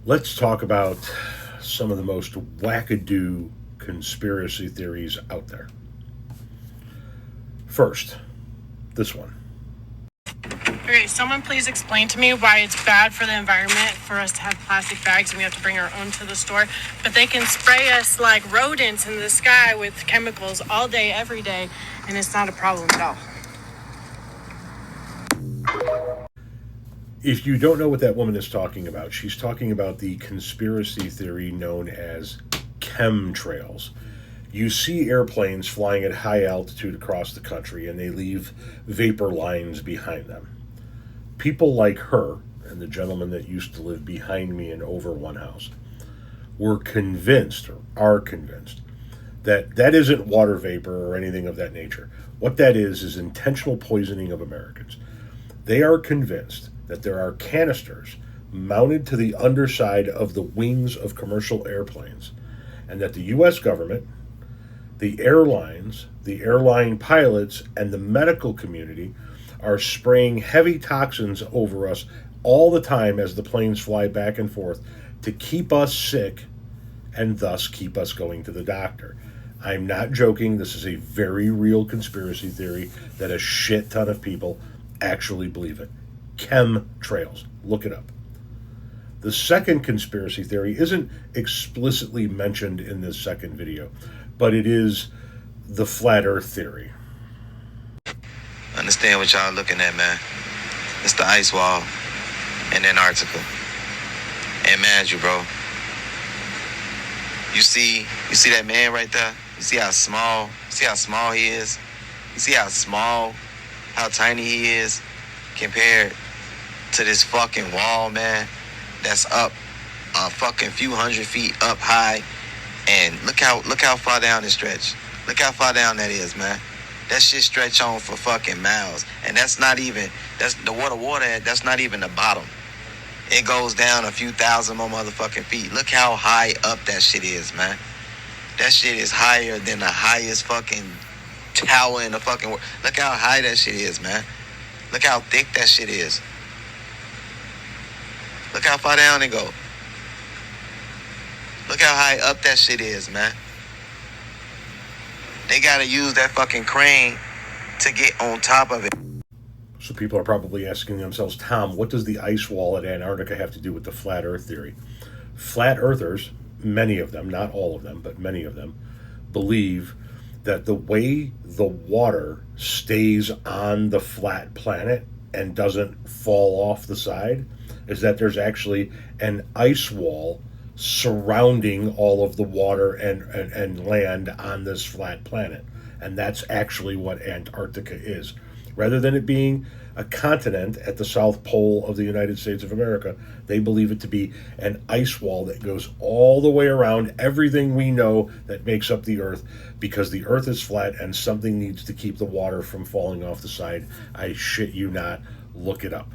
Let's talk about some of the most whackadoo conspiracy theories out there. First, this one. Okay, someone please explain to me why it's bad for the environment for us to have plastic bags and we have to bring our own to the store, but they can spray us like rodents in the sky with chemicals all day, every day, and it's not a problem at all. If you don't know what that woman is talking about, she's talking about the conspiracy theory known as chemtrails. You see airplanes flying at high altitude across the country and they leave vapor lines behind them. People like her and the gentleman that used to live behind me in over one house were convinced, or are convinced, that that isn't water vapor or anything of that nature. What that is intentional poisoning of Americans. They are convinced that there are canisters mounted to the underside of the wings of commercial airplanes, and that the U.S. government, the airlines, the airline pilots, and the medical community are spraying heavy toxins over us all the time as the planes fly back and forth to keep us sick and thus keep us going to the doctor. I'm not joking. This is a very real conspiracy theory that a shit ton of people actually believe it. Chemtrails. Look it up. The second conspiracy theory isn't explicitly mentioned in this second video, but it is the flat earth theory. Understand what y'all looking at, man. It's the ice wall in Antarctica. And mind you, bro, you see that man right there? You see how small he is? You see how tiny he is compared to this fucking wall, man, that's up a fucking few hundred feet up high. And look how far down it stretch. Look how far down that is, man. That shit stretch on for fucking miles. And that's not even the water, that's not even the bottom. It goes down a few thousand more motherfucking feet. Look how high up that shit is, man. That shit is higher than the highest fucking tower in the fucking world. Look how high that shit is, man. Look how thick that shit is. Look how far down it go. Look how high up that shit is, man. They gotta use that fucking crane to get on top of it. So people are probably asking themselves, Tom, what does the ice wall at Antarctica have to do with the flat earth theory? Flat earthers, many of them, not all of them, but many of them, believe that the way the water stays on the flat planet and doesn't fall off the side is that there's actually an ice wall surrounding all of the water and land on this flat planet. And that's actually what Antarctica is. Rather than it being a continent at the South Pole of the United States of America, they believe it to be an ice wall that goes all the way around everything we know that makes up the Earth, because the Earth is flat and something needs to keep the water from falling off the side. I shit you not. Look it up.